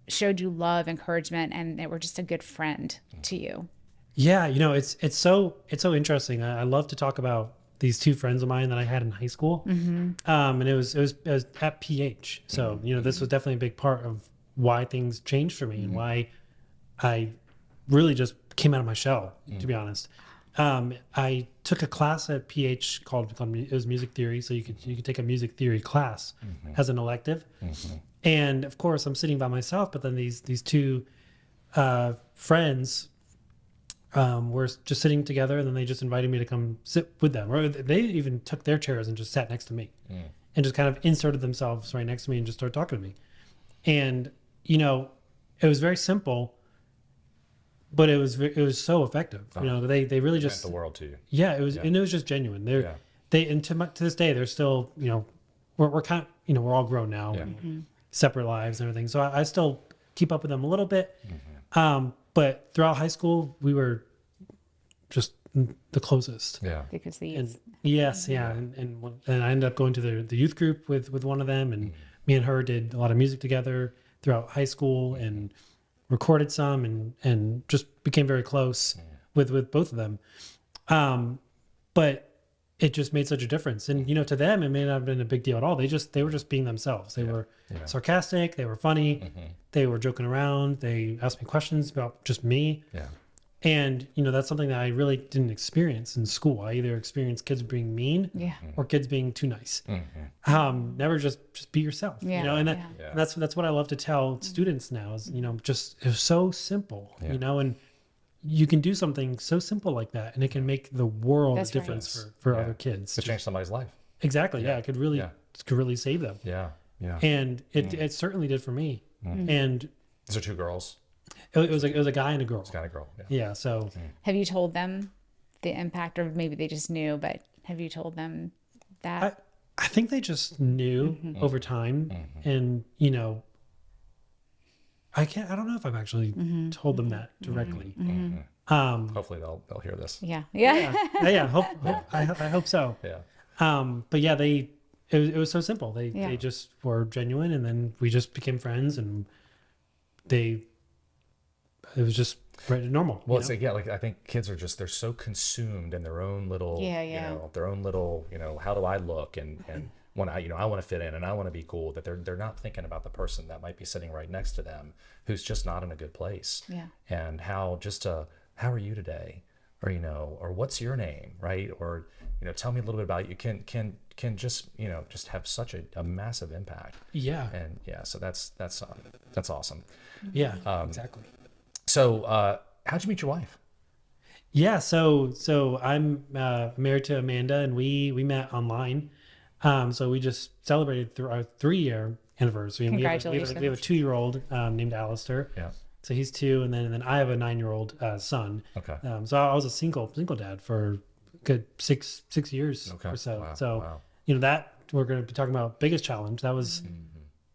[SPEAKER 2] showed you love, encouragement, and they were just a good friend to you?
[SPEAKER 3] Yeah, it's so interesting. I love to talk about these two friends of mine that I had in high school, and it was at PH. So this was definitely a big part of why things changed for me and why I really just came out of my shell, to be honest. I took a class at PH called it was music theory. So you could take a music theory class as an elective, and of course I'm sitting by myself. But then these two friends were just sitting together, and then they just invited me to come sit with them, or they even took their chairs and just sat next to me, and just kind of inserted themselves right next to me and just started talking to me. And it was very simple, but it was so effective. They really just
[SPEAKER 1] meant the world to you.
[SPEAKER 3] Yeah, it was, and it was just genuine. To this day, they're still, we're kind of, we're all grown now, separate lives and everything. So I still keep up with them a little bit. But throughout high school, we were just the closest.
[SPEAKER 1] Yeah.
[SPEAKER 2] Because the
[SPEAKER 3] And yes, yeah, and I ended up going to the youth group with one of them, and me and her did a lot of music together throughout high school, and recorded some, and just became very close with both of them. But it just made such a difference, and to them it may not have been a big deal at all. They were just being themselves. They were sarcastic, they were funny, they were joking around, they asked me questions about just me. And that's something that I really didn't experience in school. I either experienced kids being mean or kids being too nice. Never just be yourself. And that's what I love to tell students now is just it's so simple. And you can do something so simple like that, and it can make the world of difference for other kids.
[SPEAKER 1] To change somebody's life.
[SPEAKER 3] Exactly. Yeah, it could really save them.
[SPEAKER 1] Yeah.
[SPEAKER 3] And it certainly did for me. And
[SPEAKER 1] These are two girls.
[SPEAKER 3] it was a guy and a girl.
[SPEAKER 1] It's kind of girl.
[SPEAKER 3] Yeah. So
[SPEAKER 2] have you told them the impact, or maybe they just knew, but have you told them that?
[SPEAKER 3] I think they just knew over time, and I don't know if I've actually told them that directly.
[SPEAKER 1] Hopefully they'll hear this.
[SPEAKER 2] Yeah.
[SPEAKER 3] I hope so.
[SPEAKER 1] Yeah.
[SPEAKER 3] But yeah, it was so simple. They just were genuine, and then we just became friends, and it was just normal.
[SPEAKER 1] Well, it's like I think kids are just, they're so consumed in their own little, their own little, how do I look, and when I want to fit in and I want to be cool, that they're not thinking about the person that might be sitting right next to them who's just not in a good place. And how are you today, or what's your name, right? Or tell me a little bit about you. Can just just have such a massive impact. And so that's awesome.
[SPEAKER 3] Exactly.
[SPEAKER 1] So how'd you meet your wife?
[SPEAKER 3] Yeah, so I'm married to Amanda, and we met online. So we just celebrated through our 3-year anniversary. And
[SPEAKER 2] Congratulations.
[SPEAKER 3] We have a 2-year-old named Alistair.
[SPEAKER 1] Yeah.
[SPEAKER 3] So he's 2, and then I have a 9-year-old son.
[SPEAKER 1] Okay.
[SPEAKER 3] So I was a single dad for a good 6 years or so.
[SPEAKER 1] Wow.
[SPEAKER 3] So
[SPEAKER 1] Wow.
[SPEAKER 3] That we're going to be talking about biggest challenge. That was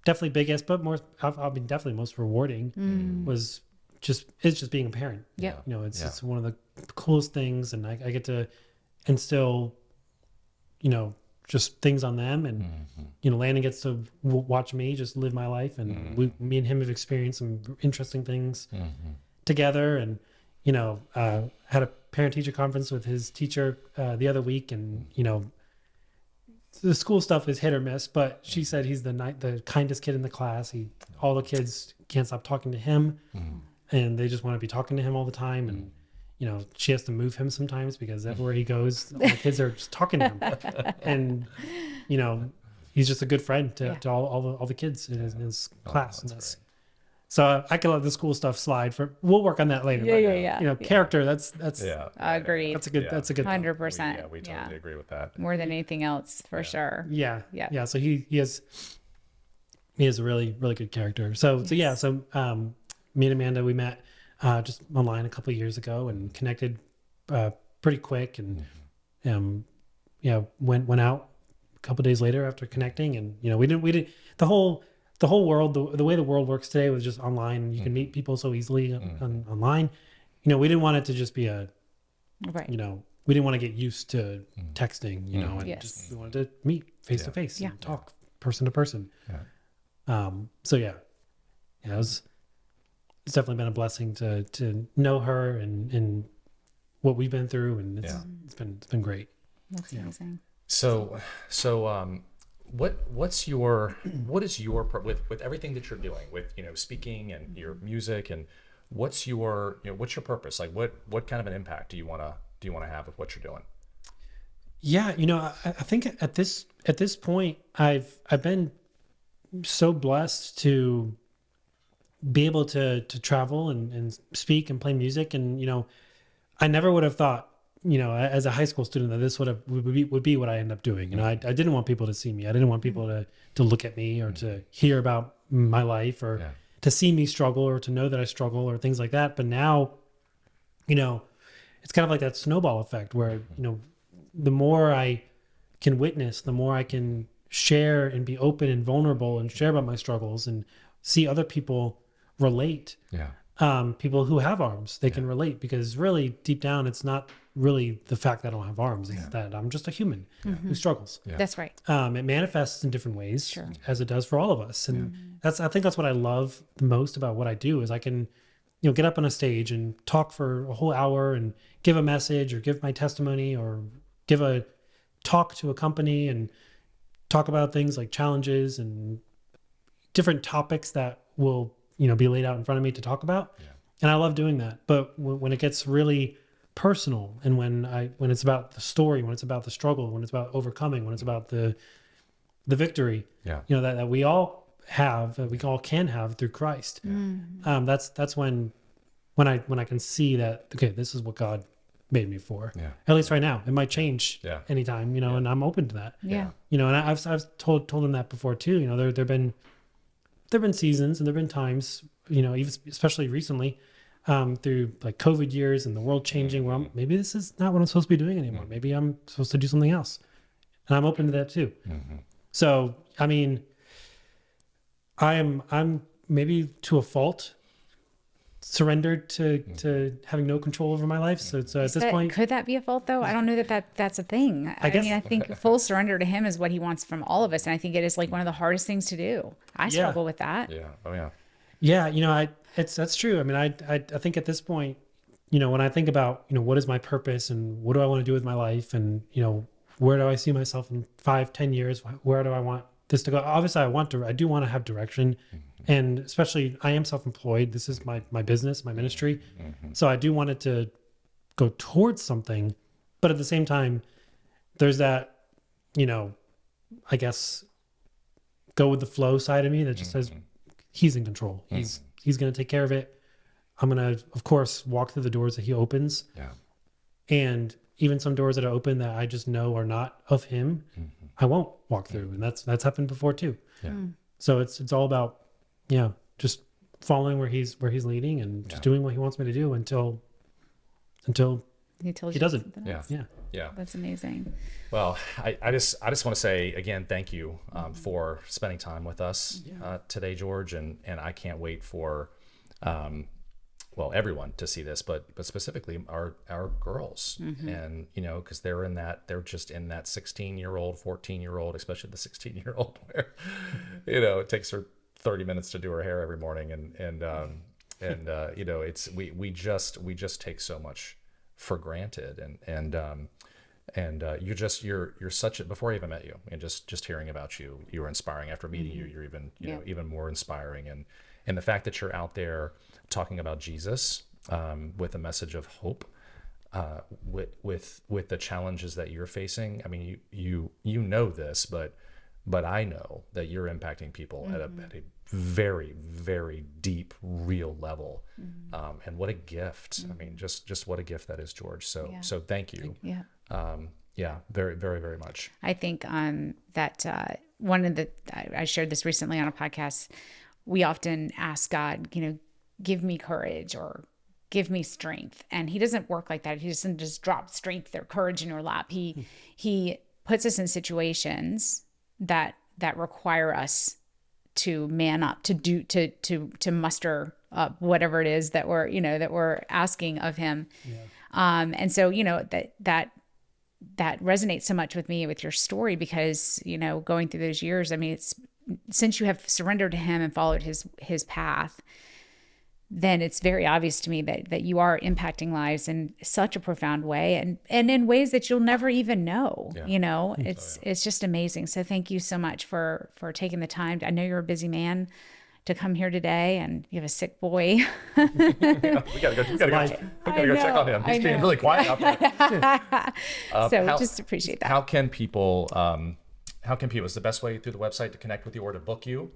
[SPEAKER 3] definitely biggest, but definitely most rewarding was it's just being a parent. It's one of the coolest things, and I get to instill just things on them, and Landon gets to watch me just live my life, and me and him have experienced some interesting things together, and had a parent teacher conference with his teacher the other week, and the school stuff is hit or miss, but she said he's the kindest kid in the class. All the kids can't stop talking to him, and they just want to be talking to him all the time, and she has to move him sometimes because everywhere he goes, all the kids are just talking to him. And, he's just a good friend to all the kids in his class.
[SPEAKER 1] That's
[SPEAKER 3] And that's
[SPEAKER 1] great.
[SPEAKER 3] so I can let the school stuff slide we'll work on that later. Character, that's
[SPEAKER 2] Agreed.
[SPEAKER 3] that's a good
[SPEAKER 2] 100%.
[SPEAKER 1] We totally agree with that.
[SPEAKER 2] More than anything else, for sure.
[SPEAKER 3] Yeah. So he has a really, really good character. So me and Amanda, we met just online a couple of years ago and connected pretty quick, and went out a couple of days later after connecting, and we didn't the whole world, the way the world works today with just online, you can meet people so easily online. We didn't want it to just be
[SPEAKER 2] Right.
[SPEAKER 3] we didn't want to get used to texting, and just we wanted to meet face to face and talk person to person. It it's definitely been a blessing to know her and what we've been through, and it's been great.
[SPEAKER 2] That's amazing.
[SPEAKER 1] So, what is your with everything that you're doing with, speaking and your music, and what's your purpose? Like what kind of an impact do you want to have with what you're doing?
[SPEAKER 3] Yeah, I think at this point I've been so blessed to be able to travel and speak and play music, and I never would have thought, as a high school student, that this would be what I end up doing. I didn't want people to see me. I didn't want people to look at me or to hear about my life or to see me struggle or to know that I struggle or things like that. But now, it's kind of like that snowball effect where, the more I can witness, the more I can share and be open and vulnerable and share about my struggles and see other people relate. People who have arms, they can relate, because really deep down, it's not really the fact that I don't have arms. It's that I'm just a human who struggles.
[SPEAKER 2] That's right.
[SPEAKER 3] It manifests in different ways, as it does for all of us. And I think that's what I love the most about what I do, is I can, get up on a stage and talk for a whole hour and give a message or give my testimony or give a talk to a company and talk about things like challenges and different topics that will be laid out in front of me to talk about. And I love doing that. But when it gets really personal, and when it's about the story, when it's about the struggle, when it's about overcoming, when it's about the victory, that we all have, that we all can have through Christ. That's when I can see that, okay, this is what God made me for. At least right now. It might change anytime, and I'm open to that. And I've told them that before too. There've been seasons and there've been times, even especially recently, through like COVID years and the world changing, where maybe this is not what I'm supposed to be doing anymore. Maybe I'm supposed to do something else, and I'm open to that too. So, I mean, I'm maybe to a fault surrendered to having no control over my life. So at this point,
[SPEAKER 2] could that be a fault though? I don't know that's a thing. I mean, I think full surrender to him is what he wants from all of us. And I think it is like one of the hardest things to do. I struggle with that.
[SPEAKER 3] That's true. I mean, I think at this point, when I think about, what is my purpose and what do I want to do with my life, and, where do I see myself in 5-10 years? Where do I want this to go? Obviously I do want to have direction, and especially I am self-employed. This is my business, my ministry. So I do want it to go towards something, but at the same time, there's that, I guess, go with the flow side of me that just says he's in control. He's going to take care of it. I'm going to, of course, walk through the doors that he opens. And even some doors that are open that I just know are not of him, I won't walk through. And that's happened before too. So it's all about, just following where he's leading and just doing what he wants me to do until he doesn't.
[SPEAKER 2] That's amazing.
[SPEAKER 1] Well, I just want to say again, thank you for spending time with us today, George, and I can't wait for everyone to see this, but specifically our girls, and because they're just in that 16-year-old, 14-year-old, especially the 16-year-old, where it takes her 30 minutes to do her hair every morning, and it's we just take so much for granted, and you're such a, before I even met you, and just hearing about you were inspiring. After meeting you, you're even even more inspiring, and the fact that you're out there talking about Jesus with a message of hope, with the challenges that you're facing. I mean, you know this, but I know that you're impacting people at a very, very deep, real level. And what a gift. I mean, just what a gift that is, George. So thank you. Very, very, very much.
[SPEAKER 2] I think that one of I shared this recently on a podcast. We often ask God, give me courage or give me strength. And he doesn't work like that. He doesn't just drop strength or courage in your lap. He puts us in situations that require us to man up, to muster up whatever it is that we're asking of him. And so, that resonates so much with me with your story, because, going through those years, I mean, it's since you have surrendered to him and followed his path, then it's very obvious to me that you are impacting lives in such a profound way, and in ways that you'll never even know.
[SPEAKER 1] Yeah.
[SPEAKER 2] You know, it's just amazing. So thank you so much for taking the time. I know you're a busy man to come here today, and you have a sick boy.
[SPEAKER 1] Yeah, we gotta go check on him. He's being really quiet out there.
[SPEAKER 2] So just appreciate that.
[SPEAKER 1] How can people? Is the best way through the website to connect with you or to book you?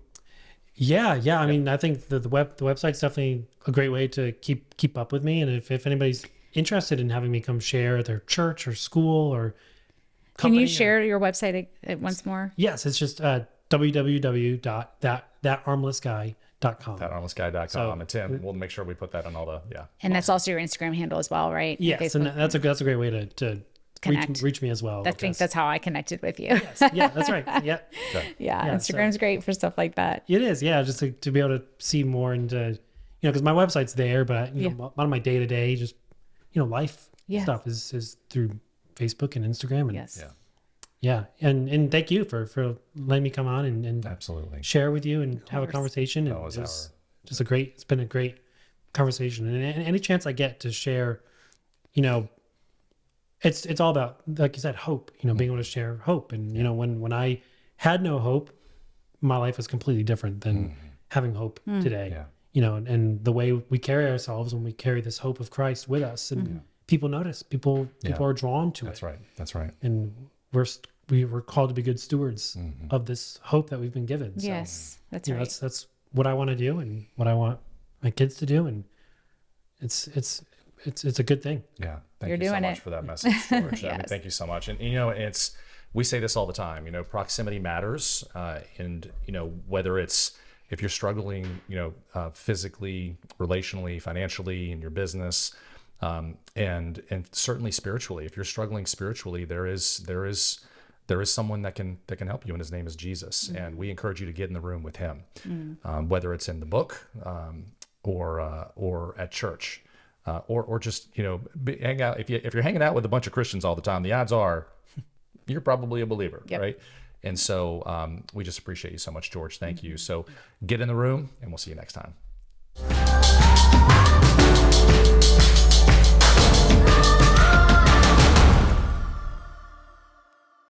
[SPEAKER 3] Yeah. I mean, I think the website's definitely a great way to keep up with me. And if anybody's interested in having me come share at their church or school or company,
[SPEAKER 2] can you share your website once more?
[SPEAKER 3] Yes, it's just www.thatarmlessguy.com.
[SPEAKER 1] Thatarmlessguy.com.
[SPEAKER 3] So,
[SPEAKER 1] and Tim, we'll make sure we put that on all the
[SPEAKER 2] And that's also your Instagram handle as well, right?
[SPEAKER 3] Yes, and that's a great way to
[SPEAKER 2] connect.
[SPEAKER 3] reach me as well.
[SPEAKER 2] I think that's how I connected with you.
[SPEAKER 3] Yes, yeah, that's right. Yeah.
[SPEAKER 2] Yeah, Instagram's great for stuff like that.
[SPEAKER 3] It is, yeah, just to be able to see more and because my website's there, but a lot of my day to day, just life stuff is through Facebook and Instagram, and
[SPEAKER 2] Yes.
[SPEAKER 3] and thank you for letting me come on and
[SPEAKER 1] absolutely
[SPEAKER 3] share with you and have a conversation. And it's been a great conversation, and any chance I get to share, it's all about, like you said, hope. Being able to share hope, and when I had no hope, my life was completely different than having hope today.
[SPEAKER 1] Yeah.
[SPEAKER 3] And the way we carry ourselves when we carry this hope of Christ with us, and people notice, people are drawn to it.
[SPEAKER 1] That's right.
[SPEAKER 3] And we're called to be good stewards of this hope that we've been given. So,
[SPEAKER 2] Yes, that's right.
[SPEAKER 3] That's what I want to do and what I want my kids to do, and it's a good thing.
[SPEAKER 1] Yeah.
[SPEAKER 2] You're
[SPEAKER 1] Thank you so
[SPEAKER 2] doing
[SPEAKER 1] much
[SPEAKER 2] it.
[SPEAKER 1] for that message, George. I mean,
[SPEAKER 2] Yes.
[SPEAKER 1] thank you so much. And we say this all the time, proximity matters. And whether it's, if you're struggling, physically, relationally, financially, in your business, and certainly spiritually, if you're struggling spiritually, there is someone that can help you, and his name is Jesus. And we encourage you to get in the room with him, whether it's in the book, or at church, or just hang out. If you're hanging out with a bunch of Christians all the time, the odds are you're probably a believer, right? And so we just appreciate you so much, George. Thank you. So get in the room, and we'll see you next time.